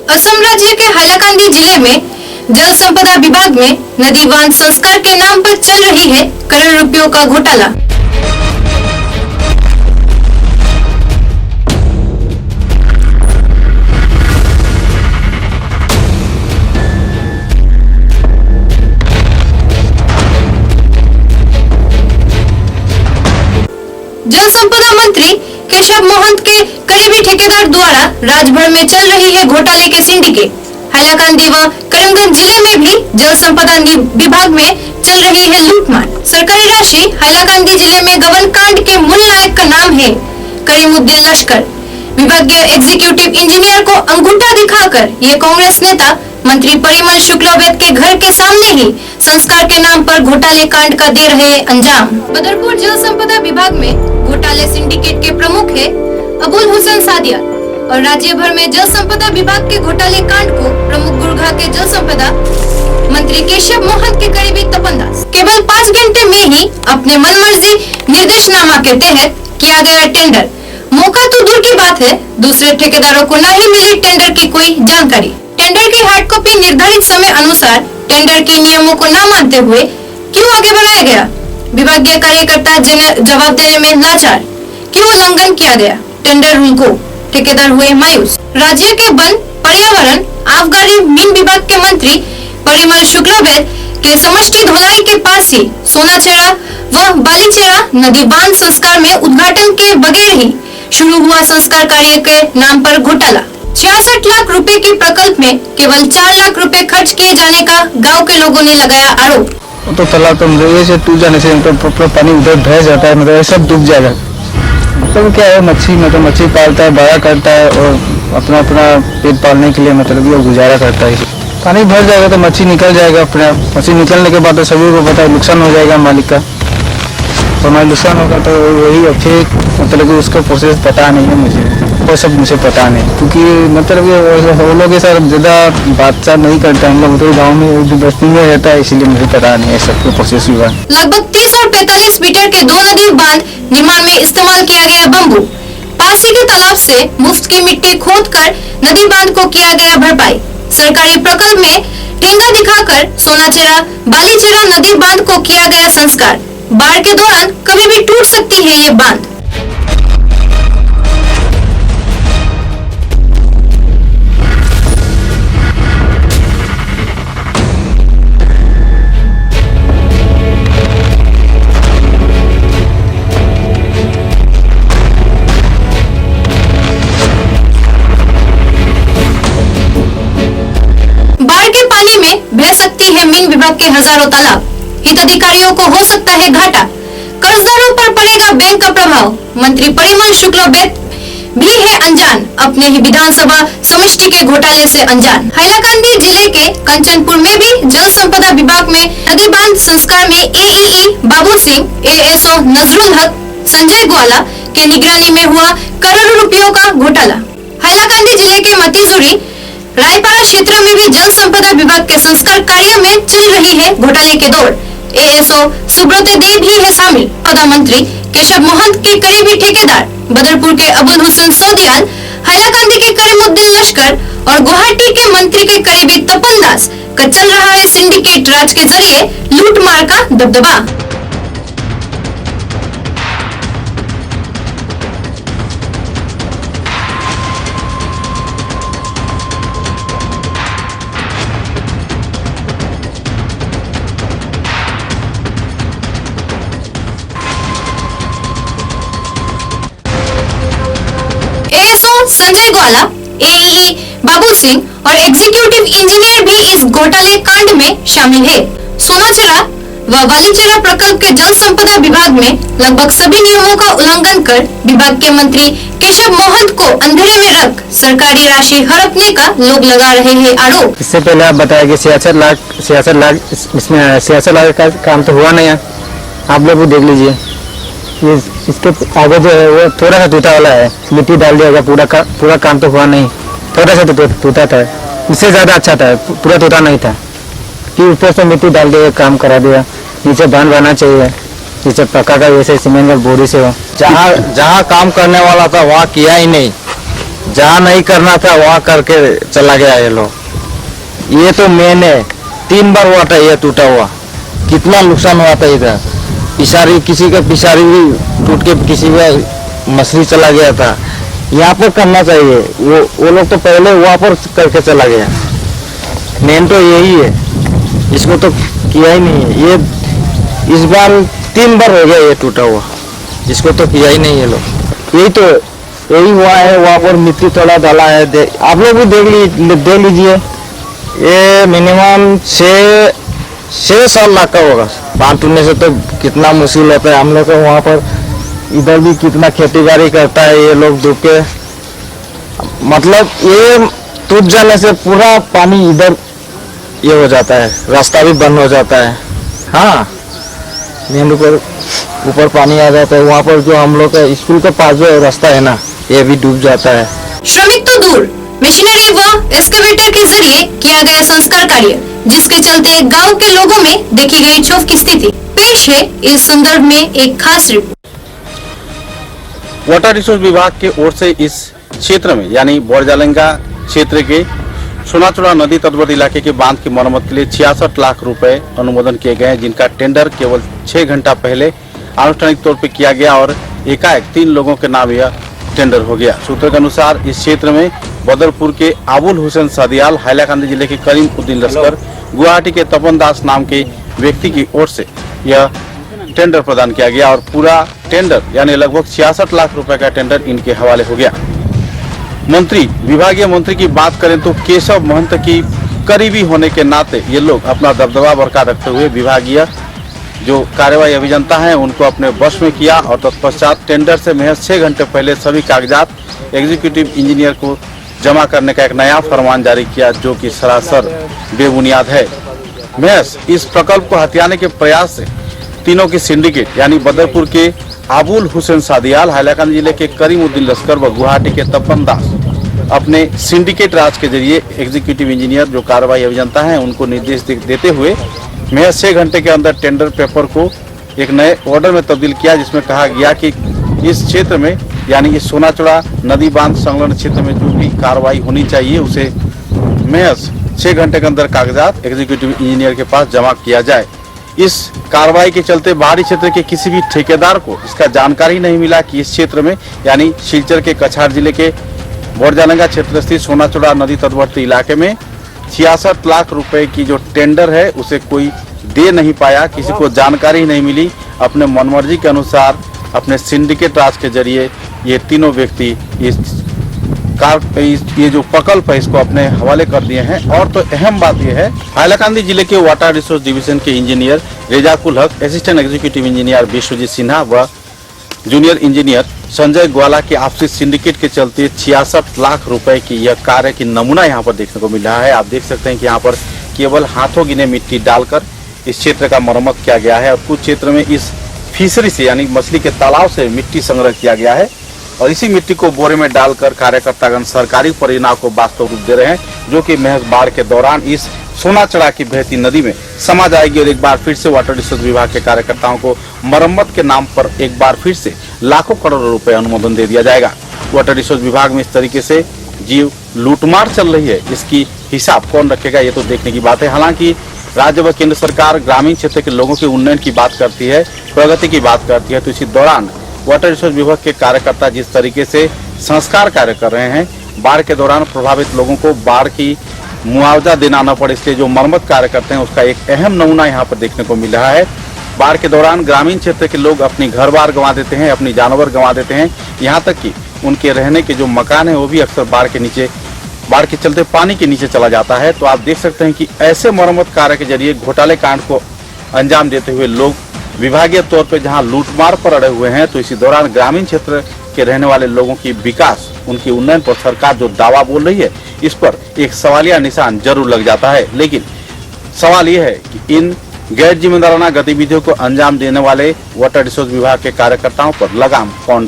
असम राज्य के हाईलाकांदी जिले में जल संपदा विभाग में नदी बांध संस्कार के नाम पर चल रही है करोड़ रुपयों का घोटाला। जल संपदा मंत्री केशव मोहंत के करीबी ठेकेदार द्वारा राज्यभर में चल रही है घोटाले के सिंडिकेट। हाईलाकांदी व करीमगंज जिले में भी जल संपदा विभाग में चल रही है लूटमार। सरकारी राशि हाईलाकांदी जिले में गबन कांड के मूल नायक का नाम है करीमुद्दीन लश्कर। विभागीय एग्जीक्यूटिव इंजीनियर को अंगूठा दिखाकर ये कांग्रेस नेता मंत्री परिमल शुक्लवैद्य के घर के सामने ही संस्कार के नाम पर घोटाले कांड का दे रहे अंजाम। बदरपुर जल संपदा विभाग में घोटाले सिंडिकेट के प्रमुख है अबुल हुसैन सादिया और राज्य भर में जल संपदा विभाग के घोटाले कांड को प्रमुख गुरघा के जल संपदा मंत्री केशव मोहंत के करीबी तपन दास। केवल 5 घंटे में ही अपने मनमर्जी निर्देशनामा के तहत किया गया टेंडर। मौका तो दूर की बात है, दूसरे ठेकेदारों को न ही मिली टेंडर की कोई जानकारी। टेंडर की हार्ड कॉपी निर्धारित समय अनुसार टेंडर के नियमों को न मानते हुए क्यों आगे बढ़ाया गया? विभागीय कार्यकर्ता जवाब देने में लाचार। क्यों उल्लंघन किया गया टेंडर रूल को? ठेकेदार हुए मायूस। राज्य के वन, पर्यावरण, आबकारी, मीन विभाग के मंत्री परिमल शुक्लवैद्य के समष्टि धोलाई के पास ही सोनाचेरा व बालीचेरा नदी बांध संस्कार में उद्घाटन के बगैर ही शुरू हुआ संस्कार कार्य के नाम पर घोटाला। 66 लाख रुपए के प्रकल्प में केवल 4 लाख रुपए खर्च किए जाने का गांव के लोगों ने लगाया आरोप। तो तालाब तो मतलब से टूट जाने से तो पानी उधर बह जाता है, मतलब सब डूब जाएगा। मतलब क्या है, मच्छी पालता है, बड़ा करता है और अपना पेट पालने के लिए मतलब ये गुजारा करता है। पानी भर जाएगा तो मच्छी निकल जाएगा अपना। मच्छी निकलने के बाद तो सभी को पता है नुकसान हो जाएगा मालिक का। तो हमारा नुकसान होगा तो वही अच्छे मतलब कि उसका प्रोसेस पता नहीं है मुझे, वो सब मुझे पता नहीं, क्योंकि मतलब ये हम लोग के साथ ज़्यादा बातचीत नहीं करता, हम लोग तो गाँव में बस्ती में रहता है, इसीलिए मुझे पता नहीं है सबको प्रोसेस हुआ। लगभग 30 और 45 मीटर के 2 नदी बांध निर्माण में इस्तेमाल किया गया बम्बू। पास ही के तालाब से मुफ्त की मिट्टी खोदकर नदी बांध को किया गया भरपाई। सरकारी प्रकल्प में टेंगा दिखाकर सोनाचेरा बालीचेरा नदी बांध को किया गया संस्कार। बाढ़ के दौरान कभी भी टूट सकती है ये बांध। बाढ़ के पानी में बह सकती है मीन विभाग के हजारों तालाब। हिताधिकारियों को हो सकता है घाटा। कर्जदारों पर पड़ेगा बैंक का प्रभाव। मंत्री परिमल शुक्लवैद्य भी है अनजान, अपने ही विधानसभा समष्टि के घोटाले से अनजान। हाईलाकांदी जिले के कंचनपुर में भी जल संपदा विभाग में नदी बांध संस्कार में एईई बाबू सिंह, एएसओ नजरुल हक, संजय ग्वाला के निगरानी में हुआ करोड़ों रुपयों का घोटाला। हाईलाकांदी जिले के मतीजुरी रायपाड़ा क्षेत्र में भी जल संपदा विभाग के संस्कार कार्य में चल रही है घोटाले की दौड़। एएसओ सुब्रत देव भी है शामिल। पदा मंत्री केशव मोहंत के करीबी ठेकेदार बदरपुर के अबुल हुसैन सौदियाल, हाईलाकांदी के करीमुद्दीन लश्कर और गुवाहाटी के मंत्री के करीबी तपन दास का चल रहा है सिंडिकेट राज के जरिए लूटमार का दबदबा। संजय ग्वाला, एईई बाबू सिंह और एग्जीक्यूटिव इंजीनियर भी इस घोटाले कांड में शामिल है। सोनाचेरा व बालीचेरा प्रकल्प के जल संपदा विभाग में लगभग सभी नियमों का उल्लंघन कर विभाग के मंत्री केशव मोहंत को अंधेरे में रख सरकारी राशि हड़पने का लोग लगा रहे हैं आरोप। इससे पहले आप बताया कि 66 लाख इसमें 66 लाख का काम तो हुआ नहीं है। आप लोग भी देख लीजिए, ये इसके आगे जो है वो थोड़ा सा टूटा वाला है, मिट्टी डाल दिया गया, पूरा काम तो हुआ नहीं, थोड़ा सा टूटा था। इससे ज़्यादा अच्छा था, पूरा टूटा नहीं था कि ऊपर से मिट्टी डाल दिया, काम करा दिया। नीचे बांध बना चाहिए, नीचे पक्का का जैसे सीमेंट का बोरी से हो। जहाँ काम करने वाला था वहाँ किया ही नहीं, जहाँ नहीं करना था वहाँ करके चला गया ये लोग। ये तो मेन है, 3 बार हुआ था ये टूटा हुआ, कितना नुकसान हुआ था इधर। पिशारी, किसी का पिशारी भी टूट के किसी का मछली चला गया था। यहाँ पर करना चाहिए, वो लोग तो पहले वहाँ पर करके चला गया। मेन तो यही है, इसको तो किया ही नहीं है। ये इस बार 3 बार हो गया ये टूटा हुआ, इसको तो किया ही नहीं है लोग। यही हुआ है, वहाँ पर मिट्टी थोड़ा डाला है, आप लोग भी देख लीजिए। ये मिनिमम 6 साल लाख का होगा। बांध टूटने से तो कितना मुश्किल होता है। हम लोग को वहाँ पर इधर भी कितना खेती बाड़ी करता है ये लोग डूब के, मतलब ये टूट जाने से पूरा पानी इधर ये हो जाता है, रास्ता भी बंद हो जाता है। हाँ, मेन ऊपर पानी आ जाता है। वहाँ पर जो हम लोग का स्कूल के पास जो रास्ता है ना, ये भी डूब जाता है। श्रमिक तो दूर, मशीनरी व एक्सकवेटर के जरिए किया गया संस्कार कार्य, जिसके चलते गांव के लोगों में देखी गई क्षोभ की स्थिति। पेश है इस संदर्भ में एक खास रिपोर्ट। वाटर रिसोर्स विभाग के ओर से इस क्षेत्र में यानी बोरजालंगा क्षेत्र के सोनाचुड़ा नदी तटवर्ती इलाके के बांध की मरम्मत के लिए 66 लाख रुपए अनुमोदन किए गए हैं, जिनका टेंडर केवल 6 घंटा पहले आनुष्ठानिक तौर पर किया गया और एकाएक 3 लोगों के नाम यह टेंडर हो गया। सूत्रों के अनुसार इस क्षेत्र में बदरपुर के आबुल हुसैन सादियाल, हैलाकांदी जिले के करीम उद्दीन लश्कर, गुवाहाटी के तपन दास नाम के व्यक्ति की ओर से यह टेंडर प्रदान किया गया और पूरा टेंडर यानी लगभग 66 लाख रुपए का टेंडर इनके हवाले हो गया। विभागीय मंत्री की बात करें तो केशव महंत की करीबी होने के नाते ये लोग अपना दबदबा बरकरार रखते हुए विभागीय जो कार्यवाही अभियंता हैं उनको अपने वश में किया और तत्पश्चात टेंडर से महज 6 घंटे पहले सभी कागजात एग्जीक्यूटिव इंजीनियर को जमा करने का एक नया फरमान जारी किया, जो कि सरासर बेबुनियाद है। महज इस प्रकल्प को हथियाने के प्रयास से तीनों की सिंडिकेट यानी बदरपुर के आबुल हुसैन सादियाल, हैलाकांदी जिले के करीम उद्दीन लश्कर व गुवाहाटी के तपन दास अपने सिंडिकेट राज के जरिए एग्जीक्यूटिव इंजीनियर जो कार्रवाई अभियंता हैं उनको निर्देश देते हुए महज 6 घंटे के अंदर टेंडर पेपर को एक नए ऑर्डर में तब्दील किया, जिसमें कहा गया कि इस क्षेत्र में यानी कि सोनाचुड़ा नदी बांध संलग्न क्षेत्र में जो भी कार्रवाई होनी चाहिए उसे महज 6 घंटे के अंदर कागजात एग्जीक्यूटिव इंजीनियर के पास जमा किया जाए। इस कार्रवाई के चलते बाहरी क्षेत्र के किसी भी ठेकेदार को इसका जानकारी नहीं मिला कि इस क्षेत्र में यानी सिलचर के कछार जिले के बोरजालंगा क्षेत्र स्थित सोनाचुड़ा नदी तटवर्ती इलाके में 66 लाख रुपए की जो टेंडर है उसे कोई दे नहीं पाया, किसी को जानकारी नहीं मिली। अपने मनमर्जी के अनुसार अपने सिंडिकेट राज के जरिए ये तीनों व्यक्ति ये जो प्रकल्प है इसको अपने हवाले कर दिए हैं। और तो अहम बात यह है, हैलाकांदी जिले के वाटर रिसोर्स डिवीजन के engineer Rezakul Haque, assistant executive engineer Biswajit Sinha व जूनियर इंजीनियर संजय ग्वाला के आपसी सिंडिकेट के चलते 66 लाख रुपए की यह कार्य की नमूना यहाँ पर देखने को मिल रहा है। आप देख सकते हैं कि यहाँ पर केवल हाथों गिने मिट्टी डालकर इस क्षेत्र का मरम्मत किया गया है और कुछ क्षेत्र में इस फिशरी से यानी मछली के तालाब से मिट्टी संग्रह किया गया है और इसी मिट्टी को बोरे में डालकर कार्यकर्तागण सरकारी परियोजना को वास्तव रूप दे रहे हैं, जो कि महज बाढ़ के दौरान इस सोनाचुड़ा की बहती नदी में समा जाएगी और एक बार फिर से वाटर रिसोर्स विभाग के कार्यकर्ताओं को मरम्मत के नाम पर एक बार फिर से लाखों करोड़ों रुपए अनुमोदन दे दिया जाएगा। वाटर रिसोर्स विभाग में इस तरीके से जीव लूटमार चल रही है, इसकी हिसाब कौन रखेगा ये तो देखने की बात है। हालांकि राज्य व केंद्र सरकार ग्रामीण क्षेत्र के लोगों के उन्नयन की बात करती है, प्रगति की बात करती है, तो इसी दौरान वाटर रिसोर्स विभाग के कार्यकर्ता जिस तरीके से संस्कार कार्य कर रहे हैं, बाढ़ के दौरान प्रभावित लोगों को बाढ़ की मुआवजा देना न पड़े इसलिए जो मरम्मत कार्य करते हैं उसका एक अहम नमूना यहाँ पर देखने को मिल रहा है। बाढ़ के दौरान ग्रामीण क्षेत्र के लोग अपनी घर बार गंवा देते हैं, अपनी जानवर गंवा देते हैं, यहाँ तक कि उनके रहने के जो मकान है वो भी अक्सर बाढ़ के चलते पानी के नीचे चला जाता है। तो आप देख सकते हैं कि ऐसे मरम्मत कार्य के जरिए घोटाले कांड को अंजाम देते हुए लोग विभागीय तौर पर जहां लूटमार पर अड़े हुए हैं, तो इसी दौरान ग्रामीण क्षेत्र के रहने वाले लोगों की विकास, उनकी उन्नयन पर सरकार जो दावा बोल रही है, इस पर एक सवालिया निशान जरूर लग जाता है। लेकिन सवाल यह है कि इन गैर जिम्मेदाराना गतिविधियों को अंजाम देने वाले वाटर रिसोर्स विभाग के कार्यकर्ताओं पर लगाम कौन